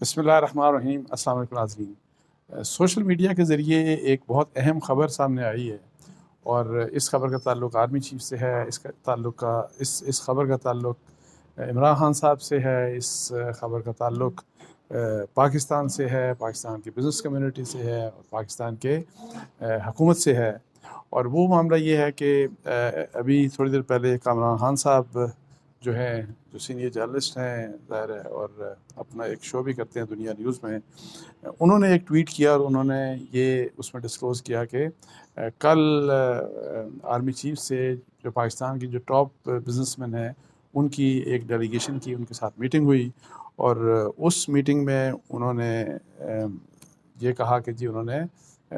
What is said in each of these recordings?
بسم اللہ الرحمن الرحیم۔ السلام علیکم ناظرین۔ سوشل میڈیا کے ذریعے ایک بہت اہم خبر سامنے آئی ہے اور اس خبر کا تعلق آرمی چیف سے ہے۔ اس خبر کا تعلق عمران خان صاحب سے ہے۔ اس خبر کا تعلق پاکستان سے ہے، پاکستان کی بزنس کمیونٹی سے ہے اور پاکستان کے حکومت سے ہے۔ اور وہ معاملہ یہ ہے کہ ابھی تھوڑی دیر پہلے عمران خان صاحب جو ہیں، جو سینئر جرنلسٹ ہیں ظاہر ہے، اور اپنا ایک شو بھی کرتے ہیں دنیا نیوز میں، انہوں نے ایک ٹویٹ کیا اور انہوں نے یہ اس میں ڈسکلوز کیا کہ کل آرمی چیف سے جو پاکستان کی جو ٹاپ بزنس مین ہیں ان کی ایک ڈیلیگیشن کی ان کے ساتھ میٹنگ ہوئی، اور اس میٹنگ میں انہوں نے یہ کہا کہ جی انہوں نے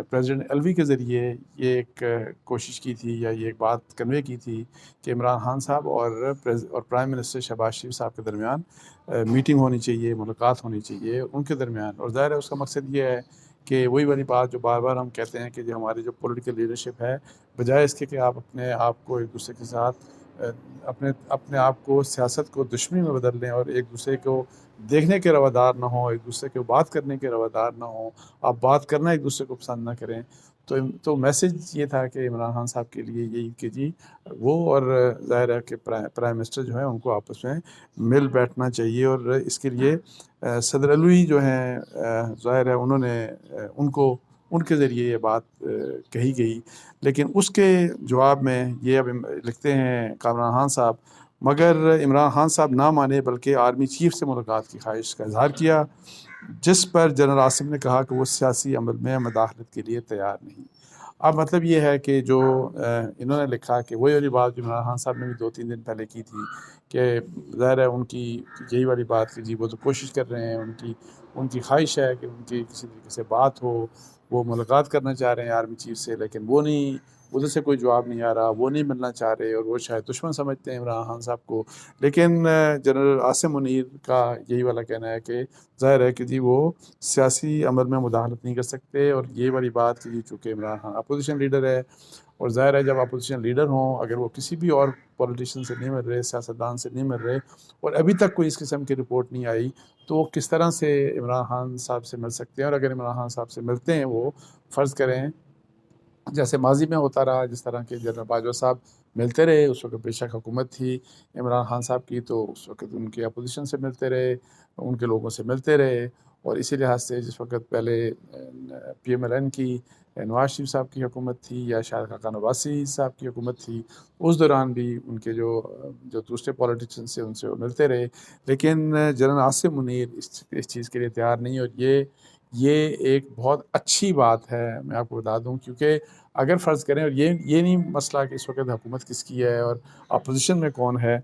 پریزیڈنٹ الوی کے ذریعے یہ ایک کوشش کی تھی یا یہ ایک بات کنوے کی تھی کہ عمران خان صاحب اور پرائم منسٹر شہباز شریف صاحب کے درمیان میٹنگ ہونی چاہیے، ملاقات ہونی چاہیے ان کے درمیان۔ اور ظاہر ہے اس کا مقصد یہ ہے کہ وہی والی بات جو بار بار ہم کہتے ہیں کہ جو ہماری جو پولیٹیکل لیڈرشپ ہے، بجائے اس کے کہ آپ اپنے آپ کو ایک دوسرے کے ساتھ اپنے آپ کو سیاست کو دشمنی میں بدل لیں اور ایک دوسرے کو دیکھنے کے روادار نہ ہوں، ایک دوسرے کو بات کرنے کے روادار نہ ہوں، آپ بات کرنا ایک دوسرے کو پسند نہ کریں، تو میسج یہ تھا کہ عمران خان صاحب کے لیے یہی کہ جی وہ اور ظاہر ہے کہ پرائم منسٹر جو ہے ان کو آپس میں مل بیٹھنا چاہیے، اور اس کے لیے صدر الوی جو ہیں ظاہر ہے انہوں نے ان کے ذریعے یہ بات کہی گئی۔ لیکن اس کے جواب میں یہ اب لکھتے ہیں عمران خان صاحب، مگر عمران خان صاحب نہ مانے بلکہ آرمی چیف سے ملاقات کی خواہش کا اظہار کیا، جس پر جنرل عاصم نے کہا کہ وہ سیاسی عمل میں مداخلت کے لیے تیار نہیں۔ اب مطلب یہ ہے کہ جو انہوں نے لکھا کہ وہی والی بات جو عمران خان صاحب نے بھی 2-3 دن پہلے کی تھی کہ ظاہر ہے ان کی یہی والی بات کہ جی وہ تو کوشش کر رہے ہیں، ان کی خواہش ہے کہ ان کی کسی طریقے سے بات ہو، وہ ملاقات کرنا چاہ رہے ہیں آرمی چیف سے، لیکن وہ نہیں، ادھر سے کوئی جواب نہیں آ رہا، وہ نہیں ملنا چاہ رہے اور وہ شاید دشمن سمجھتے ہیں عمران خان صاحب کو۔ لیکن جنرل عاصم منیر کا یہی والا کہنا ہے کہ ظاہر ہے کہ جی وہ سیاسی عمل میں مداخلت نہیں کر سکتے، اور یہ والی بات کہ جی چونکہ عمران خان اپوزیشن لیڈر ہے، اور ظاہر ہے جب اپوزیشن لیڈر ہوں اگر وہ کسی بھی اور پولیٹیشین سے نہیں مل رہے، سیاستدان سے نہیں مل رہے، اور ابھی تک کوئی اس قسم کی رپورٹ نہیں آئی، تو وہ کس طرح سے عمران خان صاحب سے مل سکتے ہیں؟ اور اگر عمران خان صاحب سے ملتے ہیں، وہ فرض کریں جیسے ماضی میں ہوتا رہا، جس طرح کے جنرل باجوہ صاحب ملتے رہے، اس وقت بے شک حکومت تھی عمران خان صاحب کی، تو اس وقت ان کے اپوزیشن سے ملتے رہے، ان کے لوگوں سے ملتے رہے، اور اسی لحاظ سے جس وقت پہلے پی ایم ایل این کی نواز شریف صاحب کی حکومت تھی یا شاید خاقان عباسی صاحب کی حکومت تھی، اس دوران بھی ان کے جو دوسرے پولیٹیشین سے ان سے وہ ملتے رہے، لیکن جنرل عاصم منیر اس چیز کے لیے تیار نہیں۔ اور یہ ایک بہت اچھی بات ہے، میں آپ کو بتا دوں، کیونکہ اگر فرض کریں، اور یہ نہیں مسئلہ کہ اس وقت حکومت کس کی ہے اور اپوزیشن میں کون ہے،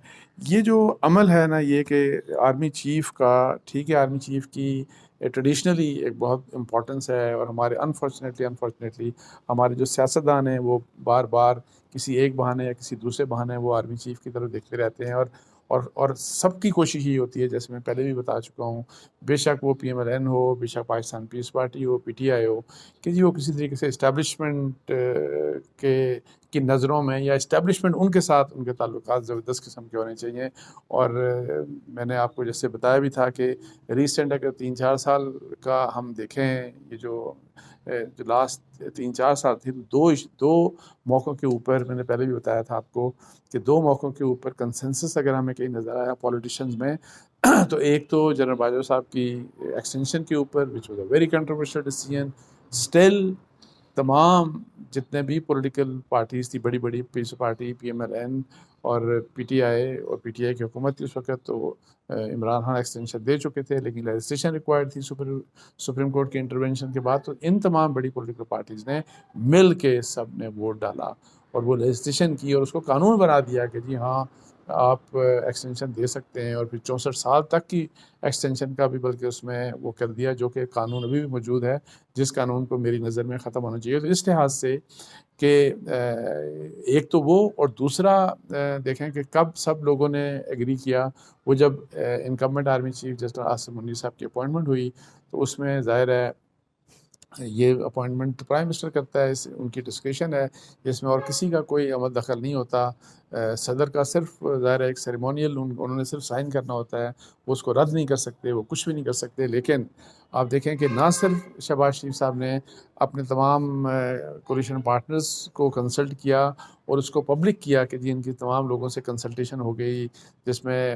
یہ جو عمل ہے نا، یہ کہ آرمی چیف کا، ٹھیک ہے آرمی چیف کی ٹریڈیشنلی ایک بہت امپورٹنس ہے، اور ہمارے انفارچونیٹلی ہمارے جو سیاستدان ہیں وہ بار بار کسی ایک بہانے یا کسی دوسرے بہانے وہ آرمی چیف کی طرف دیکھتے رہتے ہیں، اور سب کی کوشش یہ ہوتی ہے، جیسے میں پہلے بھی بتا چکا ہوں، بے شک وہ پی ایم ایل این ہو، بے شک پاکستان پیس پارٹی ہو، پی ٹی آئی ہو، کہ جی وہ کسی طریقے سے اسٹیبلشمنٹ کی نظروں میں، یا اسٹیبلشمنٹ ان کے ساتھ ان کے تعلقات زبردست قسم کے ہونے چاہیے۔ اور میں نے آپ کو جیسے بتایا بھی تھا کہ ریسنٹ اگر 3-4 سال کا ہم دیکھیں، یہ جو لاسٹ 3-4 سال تھے، دو موقعوں کے اوپر میں نے پہلے بھی بتایا تھا آپ کو کہ 2 موقعوں کے اوپر کنسنسس اگر ہمیں کہیں نظر آیا پولیٹیشنز میں، تو ایک تو جنرل باجوہ صاحب کی ایکسٹینشن کے اوپر which was a very controversial decision, still تمام جتنے بھی پولیٹیکل پارٹیز تھی، بڑی بڑی peace party, P M L N اور پی ٹی آئی کی حکومت تھی اس وقت، تو عمران خان ایکسٹینشن دے چکے تھے، لیکن لیجسلیشن ریکوائرڈ تھی سپریم کورٹ کے انٹرونشن کے بعد، تو ان تمام بڑی پولیٹیکل پارٹیز نے مل کے سب نے ووٹ ڈالا اور وہ لیجسلیشن کی اور اس کو قانون بنا دیا کہ جی ہاں آپ ایکسٹینشن دے سکتے ہیں، اور پھر 64 سال تک کی ایکسٹینشن کا بھی بلکہ اس میں وہ کر دیا، جو کہ قانون ابھی بھی موجود ہے، جس قانون کو میری نظر میں ختم ہونا چاہیے۔ تو اس لحاظ سے کہ ایک تو وہ، اور دوسرا دیکھیں کہ کب سب لوگوں نے ایگری کیا، وہ جب incumbent army chief general Asim Munir صاحب کی اپوائنٹمنٹ ہوئی، تو اس میں ظاہر ہے یہ اپوائنٹمنٹ پرائم منسٹر کرتا ہے، ان کی ڈسکریشن ہے، جس میں اور کسی کا کوئی عمل دخل نہیں ہوتا۔ صدر کا صرف ظاہر ہے ایک سیریمونیل انہوں نے صرف سائن کرنا ہوتا ہے، وہ اس کو رد نہیں کر سکتے، وہ کچھ بھی نہیں کر سکتے. لیکن آپ دیکھیں کہ نہ صرف شہباز شریف صاحب نے اپنے تمام کولیشن پارٹنرز کو کنسلٹ کیا اور اس کو پبلک کیا کہ جی ان کی تمام لوگوں سے کنسلٹیشن ہو گئی، جس میں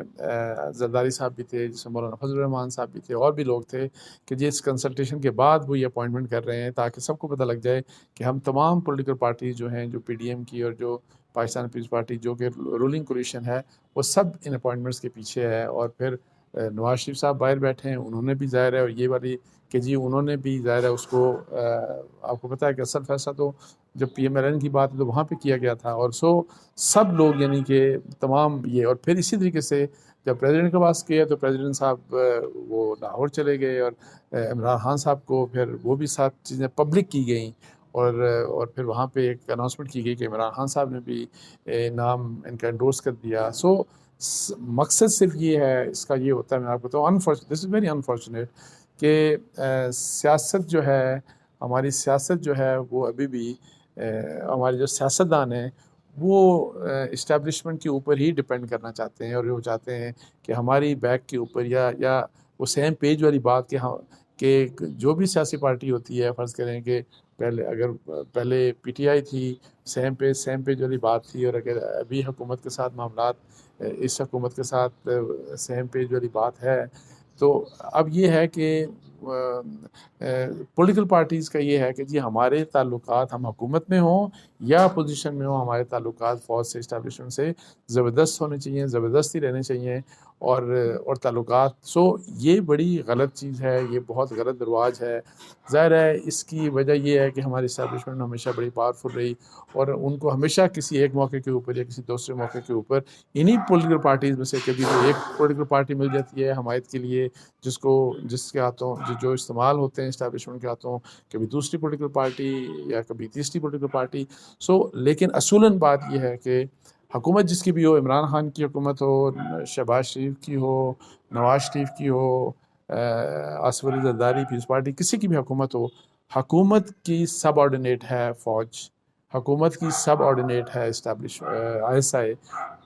زرداری صاحب بھی تھے، جس میں مولانا فضل الرحمان صاحب بھی تھے، اور بھی لوگ تھے، کہ جی اس کنسلٹیشن کے بعد وہ یہ اپوائنٹمنٹ کر رہے ہیں تاکہ سب کو پتہ لگ جائے کہ ہم تمام پولیٹیکل پارٹیز جو ہیں، جو پی ڈی ایم کی اور جو پاکستان پیپلز پارٹی جو کہ رولنگ کولیشن ہے، وہ سب ان اپوائنٹمنٹس کے پیچھے ہے. اور پھر نواز شریف صاحب باہر بیٹھے ہیں، انہوں نے بھی ظاہر ہے، اور یہ والی کہ جی انہوں نے بھی ظاہر ہے اس کو آپ کو پتہ ہے کہ اصل فیصلہ تو جب پی ایم ایل این کی بات ہے تو وہاں پہ کیا گیا تھا. اور سب لوگ یعنی کہ تمام یہ، اور پھر اسی طریقے سے جب پریزیڈنٹ کے پاس کیا تو پریزیڈنٹ صاحب وہ لاہور چلے گئے، اور عمران خان صاحب کو پھر وہ بھی ساتھ چیزیں پبلک کی گئیں، اور پھر وہاں پہ ایک اناؤنسمنٹ کی گئی کہ عمران خان صاحب نے بھی نام ان کا انڈورس کر دیا. مقصد صرف یہ ہے، اس کا یہ ہوتا ہے، میں آپ کو بتاؤں دس از ویری انفارچونیٹ کہ سیاست جو ہے، ہماری سیاست جو ہے وہ ابھی بھی ہمارے جو سیاستدان ہیں وہ اسٹیبلشمنٹ کے اوپر ہی ڈپینڈ کرنا چاہتے ہیں، اور وہ چاہتے ہیں کہ ہماری بیک کے اوپر یا وہ سیم پیج والی بات کہ جو بھی سیاسی پارٹی ہوتی ہے، فرض کریں کہ پہلے پی ٹی آئی تھی، سیم پیج والی بات تھی، اور اگر ابھی حکومت کے ساتھ معاملات اس حکومت کے ساتھ سیم پیج والی بات ہے، تو اب یہ ہے کہ پولیٹیکل پارٹیز کا یہ ہے کہ جی ہمارے تعلقات، ہم حکومت میں ہوں یا اپوزیشن میں ہوں، ہمارے تعلقات فوج سے، اسٹیبلشمنٹ سے زبردست ہونے چاہیے، زبردستی رہنے چاہیے، اور تعلقات. یہ بڑی غلط چیز ہے، یہ بہت غلط رواج ہے. ظاہر ہے اس کی وجہ یہ ہے کہ ہماری اسٹیبلشمنٹ ہمیشہ بڑی پاورفل رہی، اور ان کو ہمیشہ کسی ایک موقع کے اوپر یا کسی دوسرے موقع کے اوپر انہی پولیٹیکل پارٹیز میں سے کبھی کوئی ایک پولیٹیکل پارٹی مل جاتی ہے حمایت کے لیے، جس کے ہاتھوں جو استعمال ہوتے ہیں اسٹیبلشمنٹ کے ہاتھوں، کبھی دوسری پولیٹیکل پارٹی یا کبھی تیسری پولیٹیکل پارٹی. لیکن اصولاً بات یہ ہے کہ حکومت جس کی بھی ہو، عمران خان کی حکومت ہو، شہباز شریف کی ہو، نواز شریف کی ہو، آصف علی زرداری پیپلز پارٹی، کسی کی بھی حکومت ہو، حکومت کی سب آرڈینیٹ ہے فوج، حکومت کی سب آرڈینیٹ ہے آئی ایس آئی.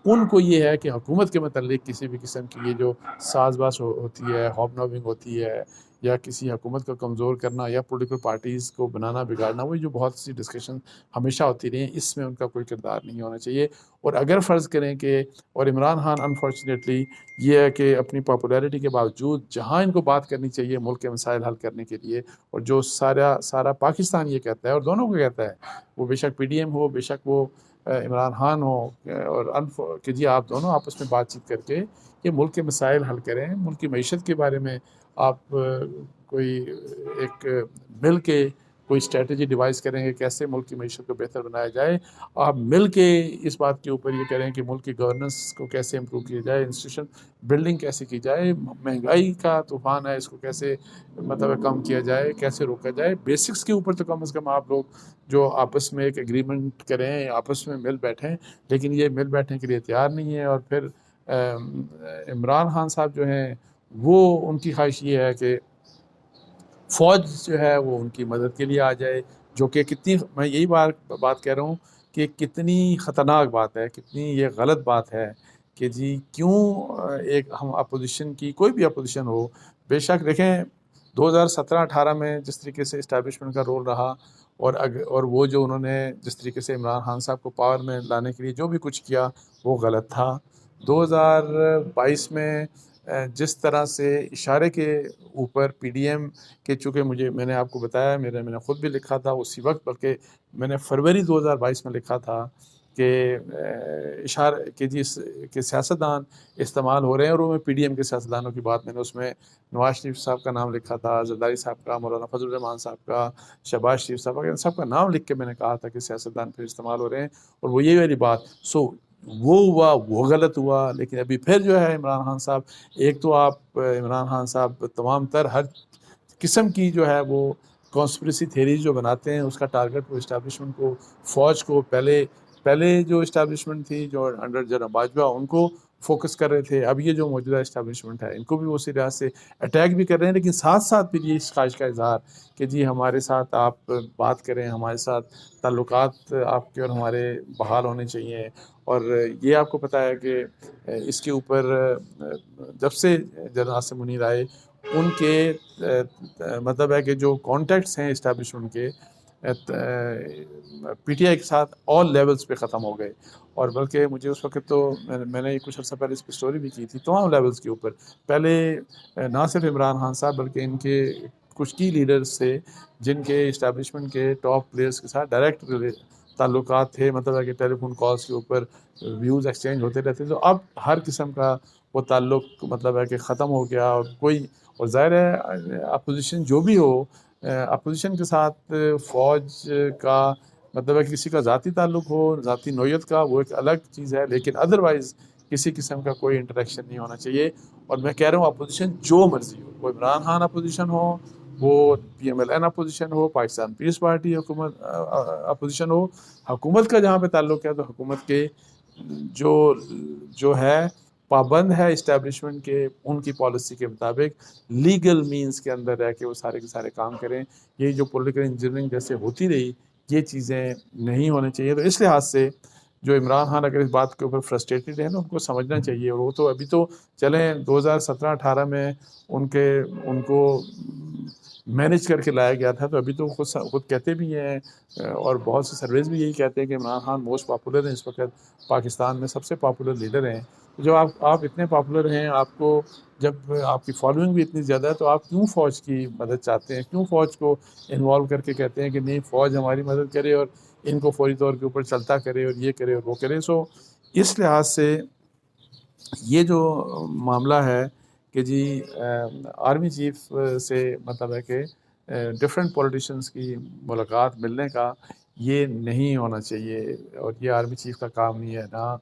ان کو یہ ہے کہ حکومت کے متعلق کسی بھی قسم کی یہ جو ساز باز ہوتی ہے، ہوپ نوبنگ ہوتی ہے، یا کسی حکومت کو کمزور کرنا، یا پولیٹیکل پارٹیز کو بنانا بگاڑنا، وہ جو بہت سی ڈسکشن ہمیشہ ہوتی رہی ہیں، اس میں ان کا کوئی کردار نہیں ہونا چاہیے. اور اگر فرض کریں کہ، اور عمران خان انفارچونیٹلی یہ ہے کہ اپنی پاپولیرٹی کے باوجود جہاں ان کو بات کرنی چاہیے ملک کے مسائل حل کرنے کے لیے، اور جو سارا پاکستان یہ کہتا ہے، اور دونوں کو کہتا ہے، وہ بے شک پی ڈی ایم ہو، بے شک وہ عمران خان ہو، اور کہ جی آپ دونوں آپس میں بات چیت کر کے یہ ملک کے مسائل حل کریں، ملک کی معیشت کے بارے میں آپ کوئی ایک مل کے کوئی اسٹریٹجی ڈیوائز کریں کہ کیسے ملک کی معیشت کو بہتر بنایا جائے. آپ مل کے اس بات کے اوپر یہ کریں کہ ملک کی گورننس کو کیسے امپروو کیا جائے، انسٹیٹیوشن بلڈنگ کیسے کی جائے، مہنگائی کا طوفان ہے اس کو کیسے کم کیا جائے، کیسے روکا جائے. بیسکس کے اوپر تو کم از کم آپ لوگ جو آپس میں ایک ایگریمنٹ کریں، آپس میں مل بیٹھیں. لیکن یہ مل بیٹھنے کے لیے تیار نہیں ہے. اور پھر عمران خان صاحب جو ہیں، وہ ان کی خواہش یہ ہے کہ فوج جو ہے وہ ان کی مدد کے لیے آ جائے، جو کہ میں یہی بات کہہ رہا ہوں کہ کتنی خطرناک بات ہے، کتنی یہ غلط بات ہے کہ جی کیوں ہم اپوزیشن کی، کوئی بھی اپوزیشن ہو، بے شک دیکھیں 2017-18 میں جس طریقے سے اسٹیبلشمنٹ کا رول رہا، اور وہ جو انہوں نے جس طریقے سے عمران خان صاحب کو پاور میں لانے کے لیے جو بھی کچھ کیا وہ غلط تھا. 2022 میں جس طرح سے اشارے کے اوپر پی ڈی ایم کے، چونکہ میں نے آپ کو بتایا، میں نے خود بھی لکھا تھا اسی وقت، بلکہ میں نے فروری 2022 میں لکھا تھا کہ اشارہ کہ سیاستدان استعمال ہو رہے ہیں، اور وہ میں پی ڈی ایم کے سیاستدانوں کی بات، میں نے اس میں نواز شریف صاحب کا نام لکھا تھا، زرداری صاحب کا، مولانا فضل الرحمان صاحب کا، شہباز شریف صاحب کا، سب کا نام لکھ کے میں نے کہا تھا کہ سیاستدان پھر استعمال ہو رہے ہیں. اور وہ یہی والی بات وہ ہوا، وہ غلط ہوا. لیکن ابھی پھر جو ہے عمران خان صاحب، ایک تو آپ عمران خان صاحب تمام تر ہر قسم کی جو ہے وہ کانسپریسی تھیریز جو بناتے ہیں، اس کا ٹارگٹ وہ اسٹیبلشمنٹ کو، فوج کو، پہلے جو اسٹیبلشمنٹ تھی جو انڈر جنرل باجوہ، ان کو فوکس کر رہے تھے، اب یہ جو موجودہ اسٹیبلشمنٹ ہے ان کو بھی وہ اسی لحاظ سے اٹیک بھی کر رہے ہیں، لیکن ساتھ ساتھ پھر یہ اس خواہش کا اظہار کہ جی ہمارے ساتھ آپ بات کریں، ہمارے ساتھ تعلقات آپ کے اور ہمارے بحال ہونے چاہیے۔ اور یہ آپ کو پتہ ہے کہ اس کے اوپر جب سے جنرل عاصم منیر آئے ان کے مطلب ہے کہ جو کانٹیکٹس ہیں اسٹیبلشمنٹ کے پی ٹی آئی کے ساتھ آل لیولز پہ ختم ہو گئے، اور بلکہ مجھے اس وقت تو میں نے کچھ عرصہ پہلے اس پہ اسٹوری بھی کی تھی، تمام لیولز کے اوپر پہلے نہ صرف عمران خان صاحب بلکہ ان کے کچھ کی لیڈرز تھے جن کے اسٹیبلشمنٹ کے ٹاپ پلیئرز کے ساتھ ڈائریکٹ تعلقات تھے، مطلب ہے کہ ٹیلی فون کالز کے اوپر ویوز ایکسچینج ہوتے رہتے، تو اب ہر قسم کا وہ تعلق مطلب ہے کہ ختم ہو گیا، اور کوئی اور ظاہر ہے اپوزیشن جو بھی ہو، اپوزیشن کے ساتھ فوج کا مطلب ہے کسی کا ذاتی تعلق ہو، ذاتی نوعیت کا، وہ ایک الگ چیز ہے، لیکن ادروائز کسی قسم کا کوئی انٹریکشن نہیں ہونا چاہیے۔ اور میں کہہ رہا ہوں اپوزیشن جو مرضی ہو، وہ عمران خان اپوزیشن ہو، وہ P M L N opposition ہو، پاکستان پیپلز پارٹی حکومت اپوزیشن ہو، حکومت کا جہاں پہ تعلق ہے تو حکومت کے جو ہے پابند ہے اسٹیبلشمنٹ کے ان کی پالیسی کے مطابق لیگل مینز کے اندر رہ کے وہ سارے کے سارے کام کریں۔ یہ جو پولیٹیکل انجینئرنگ جیسے ہوتی رہی، یہ چیزیں نہیں ہونی چاہیے۔ تو اس لحاظ سے جو عمران خان اگر اس بات کے اوپر فرسٹریٹڈ ہے نا، ان کو سمجھنا چاہیے، اور وہ تو ابھی تو چلیں 2017-18 میں ان کو مینج کر کے لایا گیا تھا، تو ابھی تو خود کہتے بھی ہیں، اور بہت سے سرویز بھی یہی کہتے ہیں کہ عمران خان موسٹ پاپولر ہیں اس وقت پاکستان میں، سب سے پاپولر لیڈر ہیں۔ جو آپ اتنے پاپولر ہیں، آپ کو جب آپ کی فالوئنگ بھی اتنی زیادہ ہے، تو آپ کیوں فوج کی مدد چاہتے ہیں؟ کیوں فوج کو انوالو کر کے کہتے ہیں کہ نہیں فوج ہماری مدد کرے اور ان کو فوری طور کے اوپر چلتا کرے اور یہ کرے اور وہ کرے؟ سو اس لحاظ سے یہ جو معاملہ ہے کہ جی آرمی چیف سے مطلب ہے کہ ڈفرینٹ پولیٹیشینس کی ملاقات ملنے کا یہ نہیں ہونا چاہیے، اور یہ آرمی چیف کا کام نہیں ہے، نہ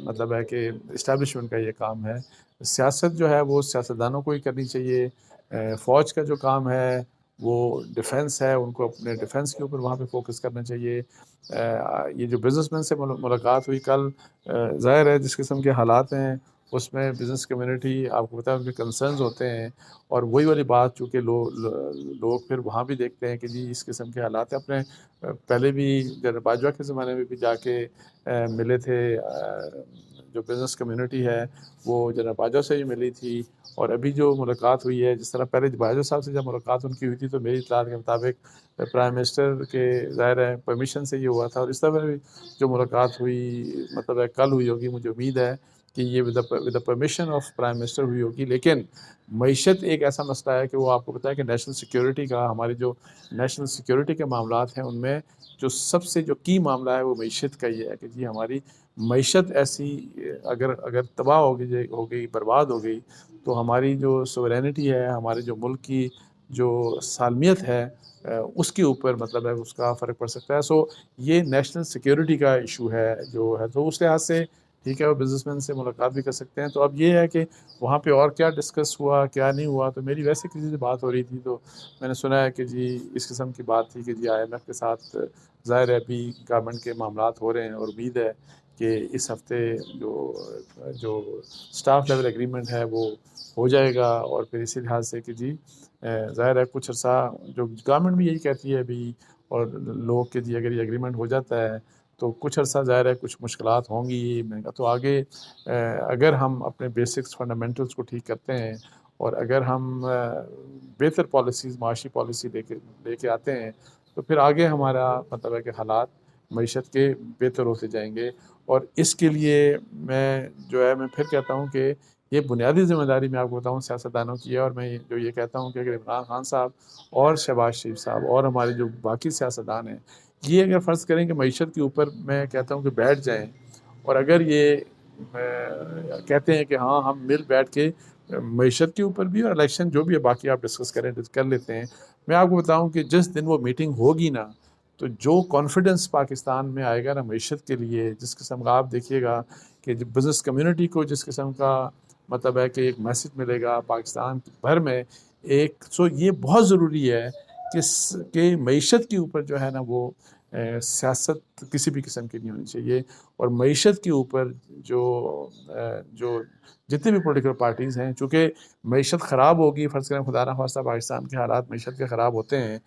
مطلب ہے کہ اسٹیبلشمنٹ کا یہ کام ہے۔ سیاست جو ہے وہ سیاستدانوں کو ہی کرنی چاہیے۔ فوج کا جو کام ہے وہ ڈیفنس ہے، ان کو اپنے ڈیفنس کے اوپر وہاں پہ فوکس کرنا چاہیے۔ یہ جو بزنس مین سے ملاقات ہوئی کل، ظاہر ہے جس قسم کے حالات ہیں اس میں بزنس کمیونٹی آپ کو پتہ ہے ان کے کنسرنز ہوتے ہیں، اور وہی والی بات چونکہ لوگ پھر وہاں بھی دیکھتے ہیں کہ جی اس قسم کے حالات ہیں۔ اپنے پہلے بھی جنرل باجوہ کے زمانے میں بھی جا کے ملے تھے، جو بزنس کمیونٹی ہے وہ جنرل باجوہ سے ہی ملی تھی، اور ابھی جو ملاقات ہوئی ہے، جس طرح پہلے باجوہ صاحب سے جب ملاقات ان کی ہوئی تھی تو میری اطلاعات کے مطابق پرائم منسٹر کے ظاہر ہے پرمیشن سے یہ ہوا تھا، اور اس طرح بھی جو ملاقات ہوئی مطلب ہے کل ہوئی ہوگی، مجھے امید ہے کہ یہ with the permission of prime minister ہوئی ہوگی۔ لیکن معیشت ایک ایسا مسئلہ ہے کہ وہ آپ کو پتہ ہے کہ نیشنل سیکیورٹی کا، ہماری جو نیشنل سیکیورٹی کے معاملات ہیں ان میں جو سب سے جو کی معاملہ ہے وہ معیشت کا ہی ہے کہ جی ہماری معیشت ایسی اگر تباہ ہو گئی برباد ہو گئی تو ہماری جو سورینٹی ہے، ہمارے جو ملک کی جو سالمیت ہے اس کے اوپر مطلب ہے اس کا فرق پڑ سکتا ہے۔ سو یہ نیشنل سیکیورٹی کا ایشو ہے جو ہے، تو اس لحاظ سے ٹھیک ہے وہ بزنس مین سے ملاقات بھی کر سکتے ہیں۔ تو اب یہ ہے کہ وہاں پہ اور کیا ڈسکس ہوا کیا نہیں ہوا، تو میری ویسے کسی سے بات ہو رہی تھی تو میں نے سنا ہے کہ جی اس قسم کی بات تھی کہ جی آئی ایم ایف کے ساتھ ظاہر ہے ابھی گورنمنٹ کے معاملات ہو رہے ہیں، اور امید ہے کہ اس ہفتے جو اسٹاف لیول ایگریمنٹ ہے وہ ہو جائے گا، اور پھر اسی لحاظ سے کہ جی ظاہر ہے کچھ عرصہ جو گورنمنٹ بھی یہی کہتی ہے ابھی، اور لوگ کہ جی اگر یہ ایگریمنٹ ہو جاتا ہے تو کچھ عرصہ ظاہر ہے کچھ مشکلات ہوں گی، تو آگے اگر ہم اپنے بیسکس فنڈامنٹلز کو ٹھیک کرتے ہیں، اور اگر ہم بہتر پالیسیز معاشی پالیسی لے کے آتے ہیں، تو پھر آگے ہمارا مطلب ہے کہ حالات معیشت کے بہتر ہوتے جائیں گے۔ اور اس کے لیے میں پھر کہتا ہوں کہ یہ بنیادی ذمہ داری میں آپ کو بتاؤں سیاستدانوں کی ہے، اور میں جو یہ کہتا ہوں کہ اگر عمران خان صاحب اور شہباز شریف صاحب اور ہمارے جو باقی سیاستدان ہیں، یہ اگر فرض کریں کہ معیشت کے اوپر میں کہتا ہوں کہ بیٹھ جائیں، اور اگر یہ کہتے ہیں کہ ہاں ہم مل بیٹھ کے معیشت کے اوپر بھی اور الیکشن جو بھی ہے باقی آپ ڈسکس کر لیتے ہیں، میں آپ کو بتاؤں کہ جس دن وہ میٹنگ ہوگی نا، تو جو کانفیڈنس پاکستان میں آئے گا نا معیشت کے لیے، جس قسم کا آپ دیکھیے گا کہ بزنس کمیونٹی کو جس قسم کا مطلب ہے کہ ایک میسج ملے گا پاکستان بھر میں ایک، سو یہ بہت ضروری ہے کہ معیشت کے اوپر جو ہے نا وہ سیاست کسی بھی قسم کی نہیں ہونی چاہیے، اور معیشت کے اوپر جو جتنے بھی پولیٹیکل پارٹیز ہیں، چونکہ معیشت خراب ہوگی، فرض کریں خدا نہ خواستہ پاکستان کے حالات معیشت کے خراب ہوتے ہیں،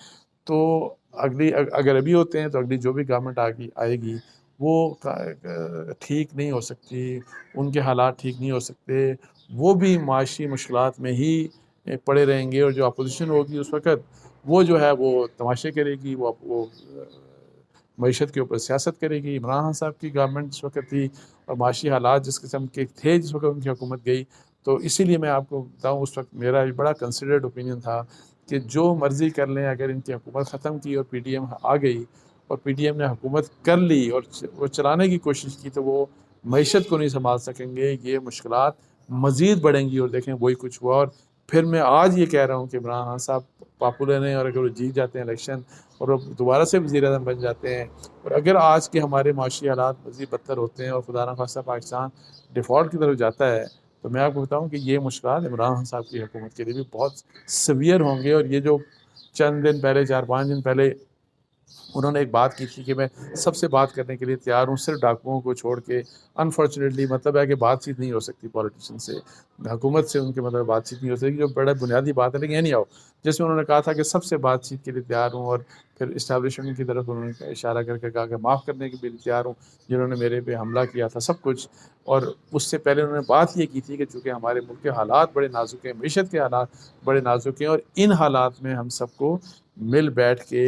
تو اگر ابھی ہوتے ہیں تو اگلی جو بھی گورنمنٹ آئے گی وہ ٹھیک نہیں ہو سکتی، ان کے حالات ٹھیک نہیں ہو سکتے، وہ بھی معاشی مشکلات میں ہی پڑے رہیں گے، اور جو اپوزیشن ہوگی اس وقت وہ جو ہے وہ تماشے کرے گی، وہ معیشت کے اوپر سیاست کرے گی۔ عمران خان صاحب کی گورنمنٹ اس وقت تھی، اور معاشی حالات جس قسم کے تھے جس وقت ان کی حکومت گئی، تو اسی لیے میں آپ کو بتاؤں اس وقت میرا ایک بڑا کنسیڈرڈ اوپینین تھا کہ جو مرضی کر لیں، اگر ان کی حکومت ختم کی اور پی ڈی ایم آ گئی اور پی ڈی ایم نے حکومت کر لی اور وہ چلانے کی کوشش کی، تو وہ معیشت کو نہیں سنبھال سکیں گے، یہ مشکلات مزید بڑھیں گی، اور دیکھیں وہی کچھ ہوا۔ اور پھر میں آج یہ کہہ رہا ہوں کہ عمران خان صاحب پاپولر ہیں، اور اگر وہ جیت جاتے ہیں الیکشن اور وہ دوبارہ سے وزیر اعظم بن جاتے ہیں، اور اگر آج کے ہمارے معاشی حالات مزید بدتر ہوتے ہیں اور خدا نہ خواستہ پاکستان ڈیفالٹ کی طرف جاتا ہے، تو میں آپ کو بتاؤں کہ یہ مشکلات عمران خان صاحب کی حکومت کے لیے بھی بہت سیویئر ہوں گے۔ اور یہ جو چند دن پہلے 4-5 دن پہلے انہوں نے ایک بات کی تھی کہ میں سب سے بات کرنے کے لیے تیار ہوں، صرف ڈاکوؤں کو چھوڑ کے، انفارچونیٹلی مطلب ہے کہ بات چیت نہیں ہو سکتی پولیٹیشین سے، حکومت سے ان کے مطلب بات چیت نہیں ہو سکتی، جو بڑا بنیادی بات ہے، لیکن یہ نہیں آؤ، جس میں انہوں نے کہا تھا کہ سب سے بات چیت کے لیے تیار ہوں، اور پھر اسٹیبلشمنٹ کی طرف انہوں نے اشارہ کر کے کہا کہ معاف کرنے کے لیے تیار ہوں جنہوں نے میرے پہ حملہ کیا تھا، سب کچھ۔ اور اس سے پہلے انہوں نے بات یہ کی تھی کہ چونکہ ہمارے ملک کے حالات بڑے نازک ہیں، معیشت کے حالات بڑے نازک ہیں، اور ان حالات میں ہم سب کو مل بیٹھ کے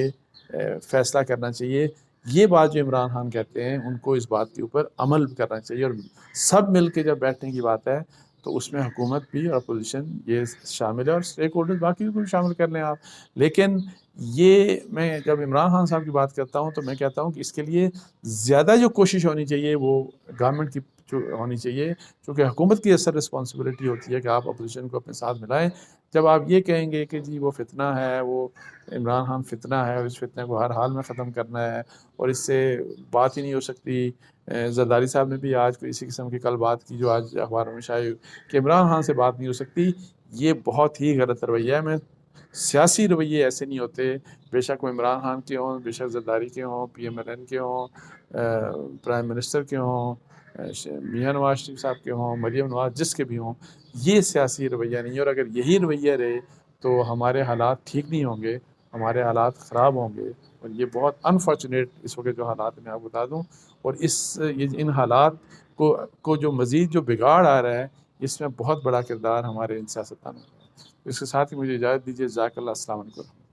فیصلہ کرنا چاہیے۔ یہ بات جو عمران خان کہتے ہیں، ان کو اس بات کے اوپر عمل کرنا چاہیے، اور سب مل کے جب بیٹھنے کی بات ہے تو اس میں حکومت بھی اور اپوزیشن یہ شامل ہے، اور اسٹیک ہولڈرز باقی کو بھی شامل کر لیں آپ۔ لیکن یہ میں جب عمران خان صاحب کی بات کرتا ہوں تو میں کہتا ہوں کہ اس کے لیے زیادہ جو کوشش ہونی چاہیے وہ گورنمنٹ کی ہونی چاہیے، کیونکہ حکومت کی اثر رسپانسبلٹی ہوتی ہے کہ آپ اپوزیشن کو اپنے ساتھ ملائیں۔ جب آپ یہ کہیں گے کہ جی وہ فتنہ ہے، وہ عمران خان فتنہ ہے، اور اس فتنہ کو ہر حال میں ختم کرنا ہے، اور اس سے بات ہی نہیں ہو سکتی۔ زرداری صاحب نے بھی آج کوئی اسی قسم کی کل بات کی جو آج اخباروں میں شائع ہوئی کہ عمران خان سے بات نہیں ہو سکتی، یہ بہت ہی غلط رویہ ہے۔ میں سیاسی رویے ایسے نہیں ہوتے، بے شک وہ عمران خان کے ہوں، بے شک زرداری کے ہوں، پی ایم ایل این کے ہوں، پرائم منسٹر کے ہوں، میاں نواز شریف صاحب کے ہوں، مریم نواز، جس کے بھی ہوں، یہ سیاسی رویہ نہیں ہے۔ اور اگر یہی رویہ رہے تو ہمارے حالات ٹھیک نہیں ہوں گے، ہمارے حالات خراب ہوں گے، اور یہ بہت انفارچونیٹ اس وقت جو حالات میں آپ کو بتا دوں، اور ان حالات کو جو مزید جو بگاڑ آ رہا ہے، اس میں بہت بڑا کردار ہمارے ان سیاستدانوں کا ہے۔ اس کے ساتھ ہی مجھے اجازت دیجیے، جزاک اللہ، السلام علیکم۔